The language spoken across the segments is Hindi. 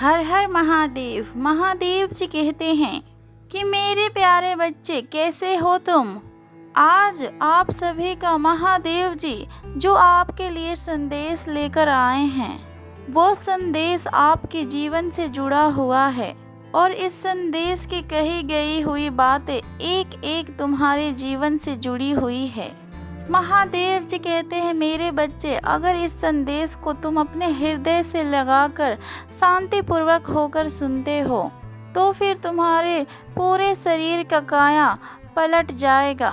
हर हर महादेव। महादेव जी कहते हैं कि मेरे प्यारे बच्चे कैसे हो तुम। आज आप सभी का महादेव जी जो आपके लिए संदेश लेकर आए हैं, वो संदेश आपके जीवन से जुड़ा हुआ है और इस संदेश की कही गई हुई बातें एक एक तुम्हारे जीवन से जुड़ी हुई है। महादेव जी कहते हैं मेरे बच्चे, अगर इस संदेश को तुम अपने हृदय से लगाकर शांतिपूर्वक होकर सुनते हो तो फिर तुम्हारे पूरे शरीर का काया पलट जाएगा।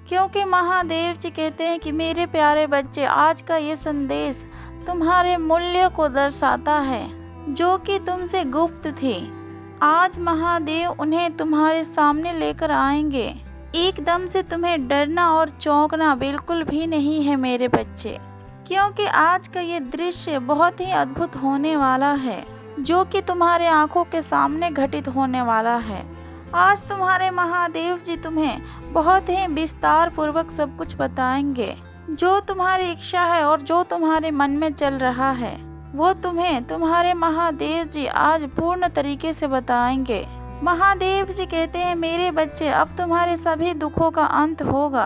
क्योंकि महादेव जी कहते हैं कि मेरे प्यारे बच्चे, आज का ये संदेश तुम्हारे मूल्य को दर्शाता है जो कि तुमसे गुप्त थी। आज महादेव उन्हें तुम्हारे सामने लेकर आएंगे। एकदम से तुम्हें डरना और चौंकना बिल्कुल भी नहीं है मेरे बच्चे, क्योंकि आज का ये दृश्य बहुत ही अद्भुत होने वाला है जो कि तुम्हारे आंखों के सामने घटित होने वाला है। आज तुम्हारे महादेव जी तुम्हें बहुत ही विस्तार पूर्वक सब कुछ बताएंगे। जो तुम्हारी इच्छा है और जो तुम्हारे मन में चल रहा है वो तुम्हें तुम्हारे महादेव जी आज पूर्ण तरीके से बताएंगे। महादेव जी कहते हैं मेरे बच्चे, अब तुम्हारे सभी दुखों का अंत होगा।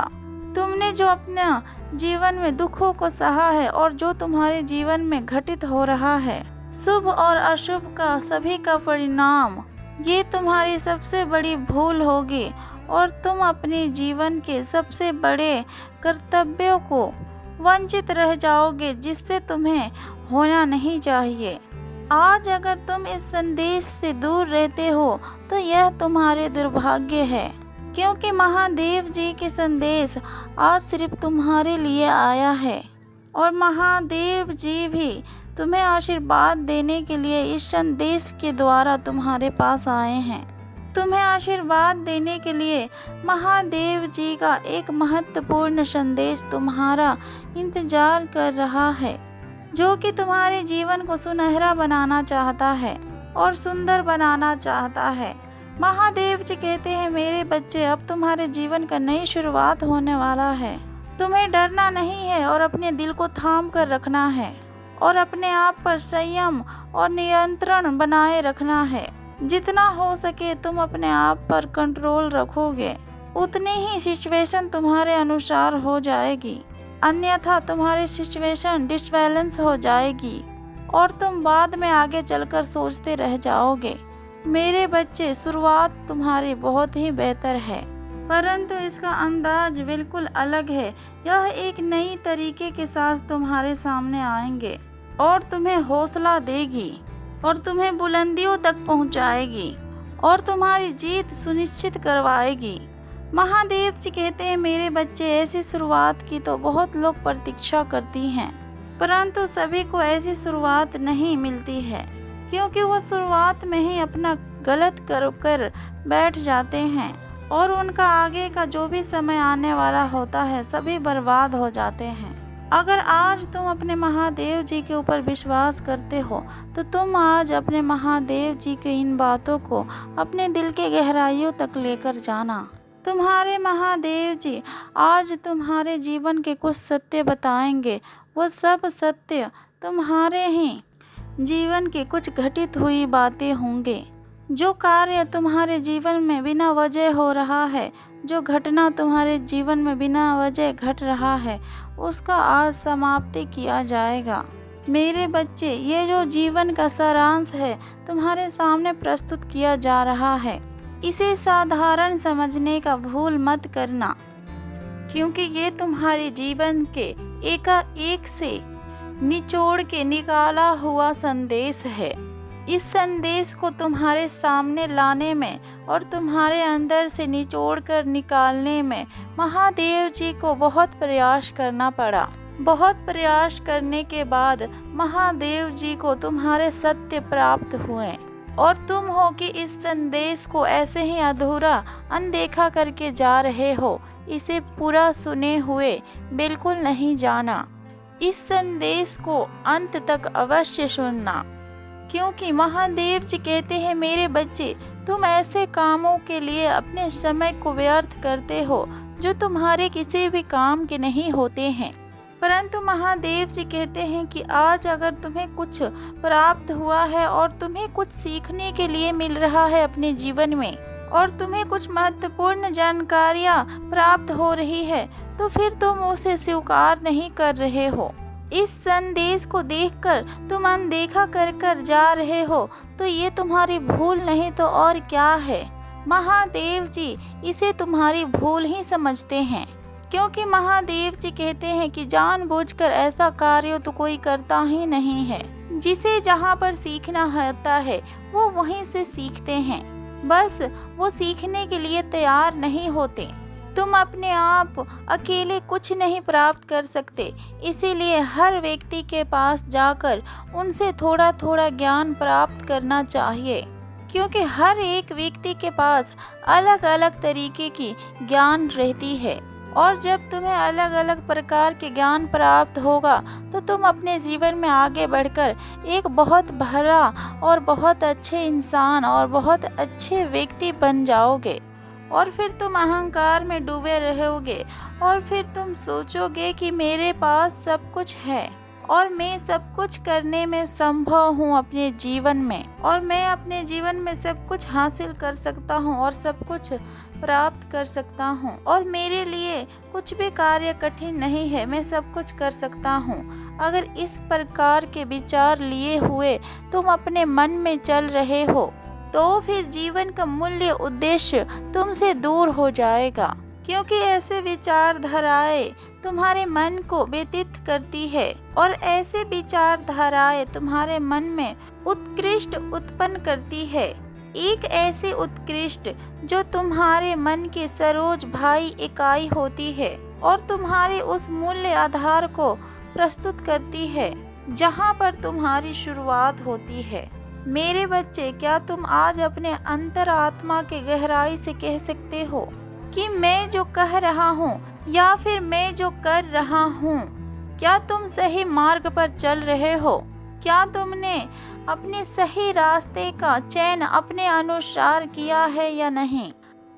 तुमने जो अपना जीवन में दुखों को सहा है और जो तुम्हारे जीवन में घटित हो रहा है, शुभ और अशुभ का सभी का परिणाम, ये तुम्हारी सबसे बड़ी भूल होगी और तुम अपने जीवन के सबसे बड़े कर्तव्यों को वंचित रह जाओगे जिससे तुम्हें होना नहीं चाहिए। आज अगर तुम इस संदेश से दूर रहते हो तो यह तुम्हारे दुर्भाग्य है, क्योंकि महादेव जी के संदेश आज सिर्फ तुम्हारे लिए आया है और महादेव जी भी तुम्हें आशीर्वाद देने के लिए इस संदेश के द्वारा तुम्हारे पास आए हैं। तुम्हें आशीर्वाद देने के लिए महादेव जी का एक महत्वपूर्ण संदेश तुम्हारा इंतजार कर रहा है, जो कि तुम्हारे जीवन को सुनहरा बनाना चाहता है और सुंदर बनाना चाहता है। महादेव जी कहते हैं मेरे बच्चे, अब तुम्हारे जीवन का नई शुरुआत होने वाला है। तुम्हें डरना नहीं है और अपने दिल को थाम कर रखना है और अपने आप पर संयम और नियंत्रण बनाए रखना है। जितना हो सके तुम अपने आप पर कंट्रोल रखोगे, उतनी ही सिचुएशन तुम्हारे अनुसार हो जाएगी, अन्यथा तुम्हारी सिचुएशन डिसबैलेंस हो जाएगी और तुम बाद में आगे चलकर सोचते रह जाओगे। मेरे बच्चे, शुरुआत तुम्हारी बहुत ही बेहतर है, परंतु इसका अंदाज बिल्कुल अलग है। यह एक नई तरीके के साथ तुम्हारे सामने आएंगे और तुम्हें हौसला देगी और तुम्हें बुलंदियों तक पहुंचाएगी और तुम्हारी जीत सुनिश्चित करवाएगी। महादेव जी कहते हैं मेरे बच्चे, ऐसी शुरुआत की तो बहुत लोग प्रतीक्षा करती हैं, परंतु सभी को ऐसी शुरुआत नहीं मिलती है, क्योंकि वो शुरुआत में ही अपना गलत कर बैठ जाते हैं और उनका आगे का जो भी समय आने वाला होता है सभी बर्बाद हो जाते हैं। अगर आज तुम अपने महादेव जी के ऊपर विश्वास करते हो तो तुम आज अपने महादेव जी की इन बातों को अपने दिल के गहराइयों तक लेकर जाना। तुम्हारे महादेव जी आज तुम्हारे जीवन के कुछ सत्य बताएंगे। वो सब सत्य तुम्हारे ही जीवन के कुछ घटित हुई बातें होंगे। जो कार्य तुम्हारे जीवन में बिना वजह हो रहा है, जो घटना तुम्हारे जीवन में बिना वजह घट रहा है, उसका आज समाप्ति किया जाएगा। मेरे बच्चे, ये जो जीवन का सारांश है तुम्हारे सामने प्रस्तुत किया जा रहा है, इसे साधारण समझने का भूल मत करना, क्योंकि ये तुम्हारे जीवन के एकाएक से निचोड़ के निकाला हुआ संदेश है। इस संदेश को तुम्हारे सामने लाने में और तुम्हारे अंदर से निचोड़ कर निकालने में महादेव जी को बहुत प्रयास करना पड़ा। बहुत प्रयास करने के बाद महादेव जी को तुम्हारे सत्य प्राप्त हुए और तुम हो कि इस संदेश को ऐसे ही अधूरा अनदेखा करके जा रहे हो। इसे पूरा सुने हुए बिल्कुल नहीं जाना। इस संदेश को अंत तक अवश्य सुनना, क्योंकि महादेव जी कहते हैं मेरे बच्चे, तुम ऐसे कामों के लिए अपने समय को व्यर्थ करते हो जो तुम्हारे किसी भी काम के नहीं होते हैं, परंतु महादेव जी कहते हैं कि आज अगर तुम्हें कुछ प्राप्त हुआ है और तुम्हें कुछ सीखने के लिए मिल रहा है अपने जीवन में, और तुम्हें कुछ महत्वपूर्ण जानकारियाँ प्राप्त हो रही है, तो फिर तुम उसे स्वीकार नहीं कर रहे हो। इस संदेश को देखकर तुम अनदेखा कर कर जा रहे हो, तो ये तुम्हारी भूल नहीं तो और क्या है। महादेव जी इसे तुम्हारी भूल ही समझते हैं, क्योंकि महादेव जी कहते हैं कि जानबूझकर ऐसा कार्य तो कोई करता ही नहीं है। जिसे जहाँ पर सीखना होता है वो वहीं से सीखते हैं, बस वो सीखने के लिए तैयार नहीं होते। तुम अपने आप अकेले कुछ नहीं प्राप्त कर सकते, इसीलिए हर व्यक्ति के पास जाकर उनसे थोड़ा थोड़ा ज्ञान प्राप्त करना चाहिए, क्योंकि हर एक व्यक्ति के पास अलग अलग तरीके की ज्ञान रहती है। और जब तुम्हें अलग अलग प्रकार के ज्ञान प्राप्त होगा तो तुम अपने जीवन में आगे बढ़कर एक बहुत भला और बहुत अच्छे इंसान और बहुत अच्छे व्यक्ति बन जाओगे। और फिर तुम अहंकार में डूबे रहोगे और फिर तुम सोचोगे कि मेरे पास सब कुछ है और मैं सब कुछ करने में संभव हूँ अपने जीवन में, और मैं अपने जीवन में सब कुछ हासिल कर सकता हूँ और सब कुछ प्राप्त कर सकता हूँ, और मेरे लिए कुछ भी कार्य कठिन नहीं है, मैं सब कुछ कर सकता हूँ। अगर इस प्रकार के विचार लिए हुए तुम अपने मन में चल रहे हो तो फिर जीवन का मूल्य उद्देश्य तुमसे दूर हो जाएगा, क्योंकि ऐसे विचारधाराएं तुम्हारे मन को व्यतीत करती है और ऐसे विचारधाराएं तुम्हारे मन में उत्कृष्ट उत्पन्न करती है। एक ऐसे उत्कृष्ट जो तुम्हारे मन की सरोज भाई इकाई होती है और तुम्हारे उस मूल्य आधार को प्रस्तुत करती है जहाँ पर तुम्हारी शुरुआत होती है। मेरे बच्चे, क्या तुम आज अपने अंतरात्मा के गहराई से कह सकते हो कि मैं जो कह रहा हूँ या फिर मैं जो कर रहा हूँ, क्या तुम सही मार्ग पर चल रहे हो? क्या तुमने अपने सही रास्ते का चयन अपने अनुसार किया है या नहीं?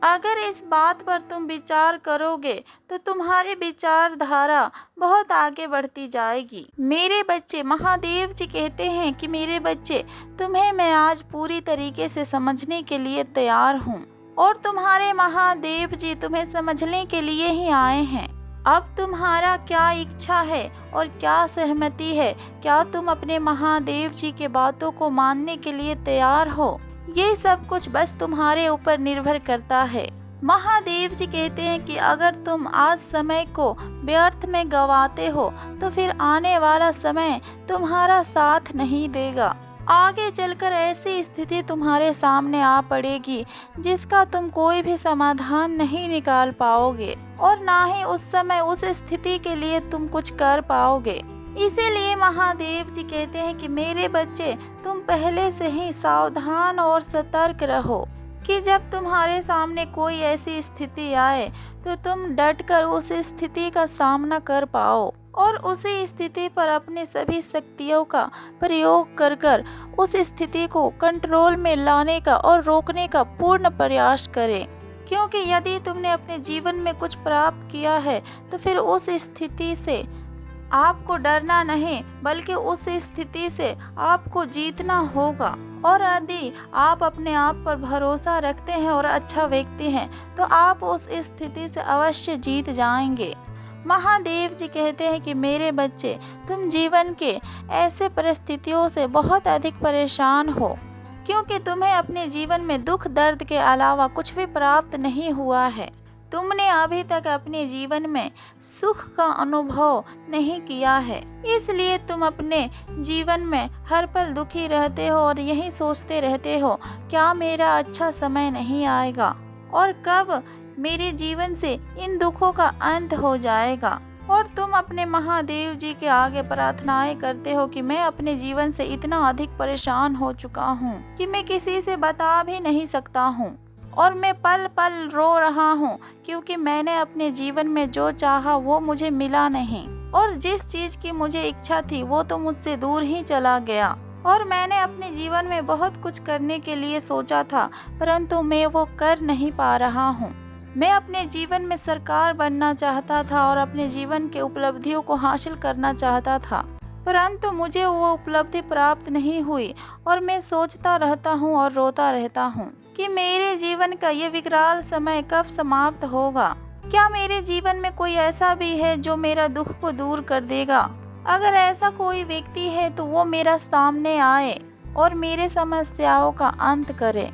अगर इस बात पर तुम विचार करोगे तो तुम्हारी विचारधारा बहुत आगे बढ़ती जाएगी। मेरे बच्चे, महादेव जी कहते हैं कि मेरे बच्चे, तुम्हें मैं आज पूरी तरीके से समझने के लिए तैयार हूँ और तुम्हारे महादेव जी तुम्हें समझने के लिए ही आए हैं। अब तुम्हारा क्या इच्छा है और क्या सहमति है? क्या तुम अपने महादेव जी के बातों को मानने के लिए तैयार हो? ये सब कुछ बस तुम्हारे ऊपर निर्भर करता है। महादेव जी कहते हैं कि अगर तुम आज समय को व्यर्थ में गंवाते हो तो फिर आने वाला समय तुम्हारा साथ नहीं देगा। आगे चलकर ऐसी स्थिति तुम्हारे सामने आ पड़ेगी जिसका तुम कोई भी समाधान नहीं निकाल पाओगे और ना ही उस समय उस स्थिति के लिए तुम कुछ कर पाओगे। इसीलिए महादेव जी कहते हैं कि मेरे बच्चे, तुम पहले से ही सावधान और सतर्क रहो कि जब तुम्हारे सामने कोई ऐसी स्थिति आए तो तुम डटकर उस स्थिति का सामना कर पाओ और उसी स्थिति पर अपने सभी शक्तियों का प्रयोग कर कर उस स्थिति को कंट्रोल में लाने का और रोकने का पूर्ण प्रयास करें। क्योंकि यदि तुमने अपने जीवन में कुछ प्राप्त किया है तो फिर उस स्थिति से आपको डरना नहीं बल्कि उस स्थिति से आपको जीतना होगा। और यदि आप अपने आप पर भरोसा रखते हैं और अच्छा व्यक्ति हैं तो आप उस स्थिति से अवश्य जीत जाएंगे। महादेव जी कहते हैं कि मेरे बच्चे, तुम जीवन के ऐसे परिस्थितियों से बहुत अधिक परेशान हो क्योंकि तुम्हें अपने जीवन में दुख दर्द के अलावा कुछ भी प्राप्त नहीं हुआ है। तुमने अभी तक अपने जीवन में सुख का अनुभव नहीं किया है, इसलिए तुम अपने जीवन में हर पल दुखी रहते हो और यही सोचते रहते हो क्या मेरा अच्छा समय नहीं आएगा और कब मेरे जीवन से इन दुखों का अंत हो जाएगा। और तुम अपने महादेव जी के आगे प्रार्थनाएं करते हो कि मैं अपने जीवन से इतना अधिक परेशान हो चुका हूँ कि मैं किसी से बता भी नहीं सकता हूँ और मैं पल पल रो रहा हूँ क्योंकि मैंने अपने जीवन में जो चाहा वो मुझे मिला नहीं और जिस चीज की मुझे इच्छा थी वो तो मुझसे दूर ही चला गया। और मैंने अपने जीवन में बहुत कुछ करने के लिए सोचा था परंतु मैं वो कर नहीं पा रहा हूँ। मैं अपने जीवन में सरकार बनना चाहता था और अपने जीवन के उपलब्धियों को हासिल करना चाहता था, परंतु मुझे वो उपलब्धि प्राप्त नहीं हुई और मैं सोचता रहता हूँ और रोता रहता हूँ कि मेरे जीवन का ये विकराल समय कब समाप्त होगा। क्या मेरे जीवन में कोई ऐसा भी है जो मेरा दुख को दूर कर देगा? अगर ऐसा कोई व्यक्ति है तो वो मेरा सामने आए और मेरे समस्याओं का अंत करे।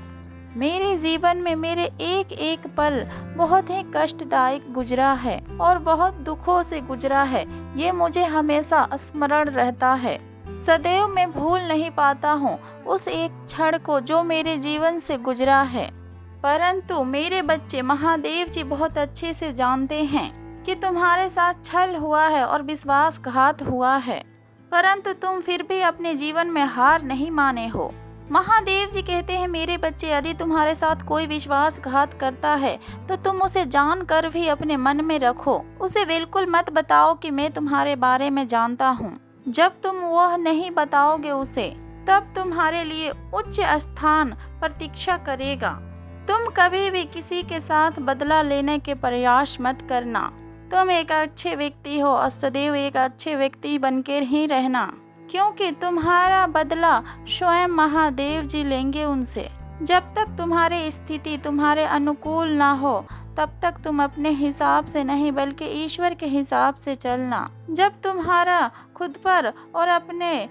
मेरे जीवन में मेरे एक एक पल बहुत ही कष्टदायक गुजरा है और बहुत दुखों से गुजरा है। ये मुझे हमेशा स्मरण रहता है। सदैव मैं भूल नहीं पाता हूँ उस एक क्षण को जो मेरे जीवन से गुजरा है। परंतु मेरे बच्चे, महादेव जी बहुत अच्छे से जानते हैं कि तुम्हारे साथ छल हुआ है और विश्वासघात हुआ है, परंतु तुम फिर भी अपने जीवन में हार नहीं माने हो। महादेव जी कहते हैं, मेरे बच्चे, यदि तुम्हारे साथ कोई विश्वासघात करता है तो तुम उसे जानकर भी अपने मन में रखो। उसे बिल्कुल मत बताओ कि मैं तुम्हारे बारे में जानता हूँ। जब तुम वह नहीं बताओगे उसे, तब तुम्हारे लिए उच्च स्थान प्रतीक्षा करेगा। तुम कभी भी किसी के साथ बदला लेने के प्रयास मत करना। तुम एक अच्छे व्यक्ति हो और सदैव एक अच्छे व्यक्ति बनकर ही रहना, क्योंकि तुम्हारा बदला स्वयं महादेव जी लेंगे उनसे। जब तक तुम्हारी स्थिति तुम्हारे अनुकूल ना हो, तब तक तुम अपने हिसाब से नहीं बल्कि ईश्वर के हिसाब से चलना। जब तुम्हारा खुद पर और अपने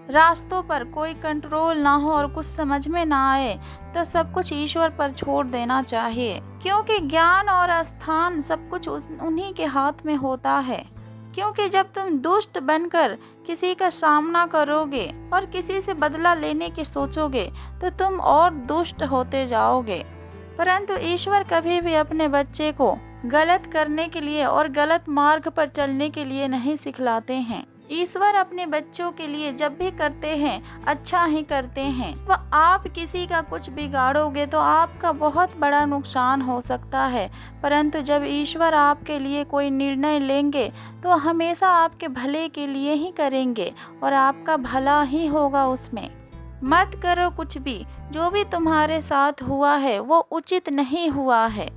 रास्तों पर कोई कंट्रोल ना हो और कुछ समझ में ना आए, तो सब कुछ ईश्वर पर छोड़ देना चाहिए, क्योंकि ज्ञान और स्थान सब कुछ उन्हीं के हाथ में होता है। क्योंकि जब तुम दुष्ट बनकर किसी का सामना करोगे और किसी से बदला लेने की सोचोगे तो तुम और दुष्ट होते जाओगे। परंतु ईश्वर कभी भी अपने बच्चे को गलत करने के लिए और गलत मार्ग पर चलने के लिए नहीं सिखलाते हैं। ईश्वर अपने बच्चों के लिए जब भी करते हैं अच्छा ही करते हैं। वह आप किसी का कुछ बिगाड़ोगे तो आपका बहुत बड़ा नुकसान हो सकता है, परंतु जब ईश्वर आपके लिए कोई निर्णय लेंगे तो हमेशा आपके भले के लिए ही करेंगे और आपका भला ही होगा उसमें। मत करो कुछ भी, जो भी तुम्हारे साथ हुआ है वो उचित नहीं हुआ है,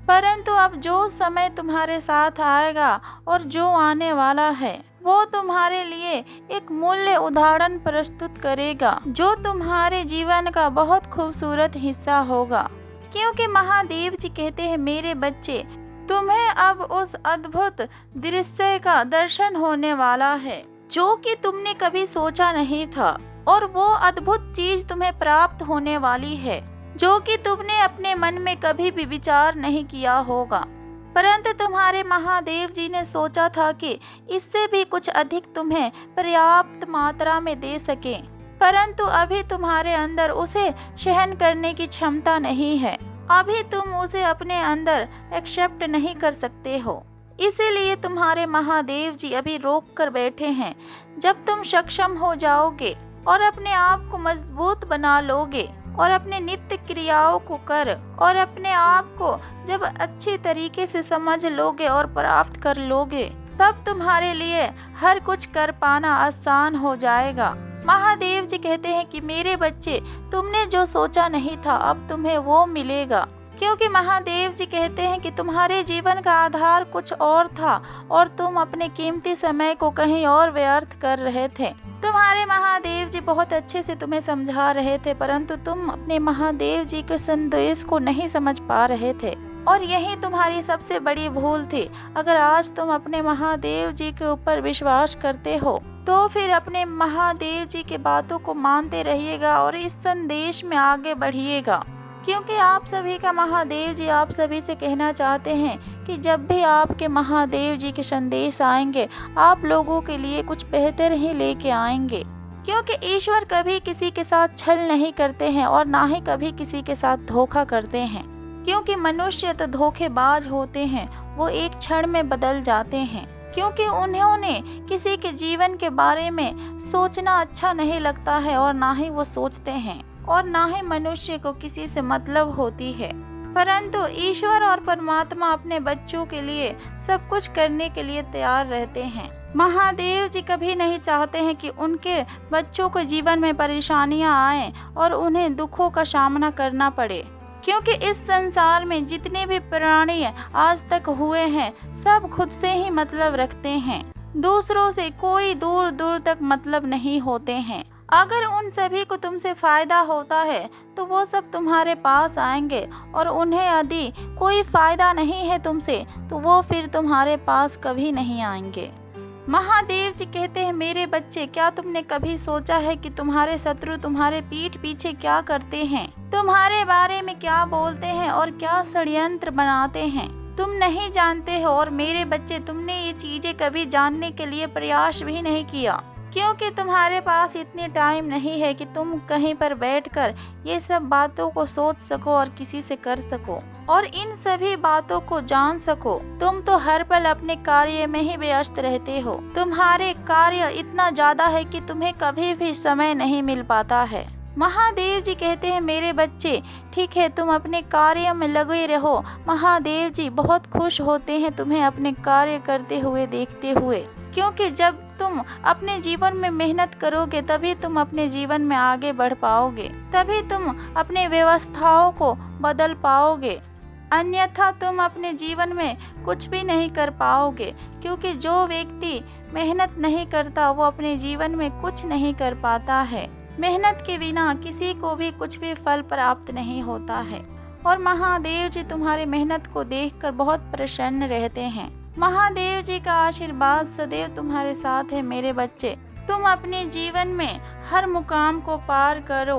परंतु अब जो समय तुम्हारे साथ आएगा और जो आने वाला है वो तुम्हारे लिए एक मूल्य उदाहरण प्रस्तुत करेगा, जो तुम्हारे जीवन का बहुत खूबसूरत हिस्सा होगा। क्योंकि महादेव जी कहते हैं, मेरे बच्चे, तुम्हें अब उस अद्भुत दृश्य का दर्शन होने वाला है जो कि तुमने कभी सोचा नहीं था, और वो अद्भुत चीज तुम्हें प्राप्त होने वाली है जो कि तुमने अपने मन में कभी भी विचार नहीं किया होगा। परंतु तुम्हारे महादेव जी ने सोचा था कि इससे भी कुछ अधिक तुम्हें पर्याप्त मात्रा में दे सके, परंतु अभी तुम्हारे अंदर उसे सहन करने की क्षमता नहीं है। अभी तुम उसे अपने अंदर एक्सेप्ट नहीं कर सकते हो, इसीलिए तुम्हारे महादेव जी अभी रोक कर बैठे हैं। जब तुम सक्षम हो जाओगे और अपने आप को मजबूत बना लोगे और अपने नित्य क्रियाओं को कर और अपने आप को जब अच्छी तरीके से समझ लोगे और प्राप्त कर लोगे, तब तुम्हारे लिए हर कुछ कर पाना आसान हो जाएगा। महादेव जी कहते हैं कि मेरे बच्चे, तुमने जो सोचा नहीं था अब तुम्हें वो मिलेगा। क्योंकि महादेव जी कहते हैं कि तुम्हारे जीवन का आधार कुछ और था और तुम अपने कीमती समय को कहीं और व्यर्थ कर रहे थे। तुम्हारे महादेव जी बहुत अच्छे से तुम्हें समझा रहे थे, परंतु तुम अपने महादेव जी के संदेश को नहीं समझ पा रहे थे, और यही तुम्हारी सबसे बड़ी भूल थी। अगर आज तुम अपने महादेव जी के ऊपर विश्वास करते हो तो फिर अपने महादेव जी की बातों को मानते रहिएगा और इस संदेश में आगे बढ़िएगा। क्योंकि आप सभी का महादेव जी आप सभी से कहना चाहते हैं कि जब भी आपके महादेव जी के संदेश आएंगे, आप लोगों के लिए कुछ बेहतर ही लेके आएंगे। क्योंकि ईश्वर कभी किसी के साथ छल नहीं करते हैं और ना ही कभी किसी के साथ धोखा करते हैं। क्योंकि मनुष्य तो धोखेबाज होते हैं, वो एक क्षण में बदल जाते हैं। क्योंकि उन्होंने किसी के जीवन के बारे में सोचना अच्छा नहीं लगता है और ना ही वो सोचते हैं, और ना ही मनुष्य को किसी से मतलब होती है। परंतु ईश्वर और परमात्मा अपने बच्चों के लिए सब कुछ करने के लिए तैयार रहते हैं। महादेव जी कभी नहीं चाहते हैं कि उनके बच्चों को जीवन में परेशानियां आएं और उन्हें दुखों का सामना करना पड़े। क्योंकि इस संसार में जितने भी प्राणी आज तक हुए हैं सब खुद से ही मतलब रखते हैं, दूसरों से कोई दूर दूर तक मतलब नहीं होते हैं। अगर उन सभी को तुमसे फायदा होता है तो वो सब तुम्हारे पास आएंगे, और उन्हें यदि कोई फायदा नहीं है तुमसे तो वो फिर तुम्हारे पास कभी नहीं आएंगे। महादेव जी कहते हैं, मेरे बच्चे, क्या तुमने कभी सोचा है कि तुम्हारे शत्रु तुम्हारे पीठ पीछे क्या करते हैं, तुम्हारे बारे में क्या बोलते हैं और क्या षड्यंत्र बनाते हैं? तुम नहीं जानते हो, और मेरे बच्चे, तुमने ये चीजें कभी जानने के लिए प्रयास भी नहीं किया, क्योंकि तुम्हारे पास इतनी टाइम नहीं है कि तुम कहीं पर बैठकर ये सब बातों को सोच सको और किसी से कर सको और इन सभी बातों को जान सको। तुम तो हर पल अपने कार्य में ही व्यस्त रहते हो। तुम्हारे कार्य इतना ज्यादा है कि तुम्हें कभी भी समय नहीं मिल पाता है। महादेव जी कहते हैं, मेरे बच्चे, ठीक है, तुम अपने कार्य में लगे रहो। महादेव जी बहुत खुश होते हैं तुम्हें अपने कार्य करते हुए देखते हुए, क्योंकि जब तुम अपने जीवन में मेहनत करोगे तभी तुम अपने जीवन में आगे बढ़ पाओगे, तभी तुम अपने व्यवस्थाओं को बदल पाओगे, अन्यथा तुम अपने जीवन में कुछ भी नहीं कर पाओगे। क्योंकि जो व्यक्ति मेहनत नहीं करता वो अपने जीवन में कुछ नहीं कर पाता है। मेहनत के बिना किसी को भी कुछ भी फल प्राप्त नहीं होता है, और महादेव जी तुम्हारी मेहनत को देखकर बहुत प्रसन्न रहते हैं। महादेव जी का आशीर्वाद सदैव तुम्हारे साथ है मेरे बच्चे। तुम अपने जीवन में हर मुकाम को पार करो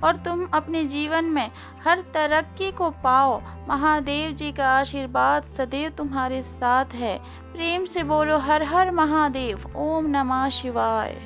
और तुम अपने जीवन में हर तरक्की को पाओ। महादेव जी का आशीर्वाद सदैव तुम्हारे साथ है। प्रेम से बोलो हर हर महादेव। ओम नमः शिवाय।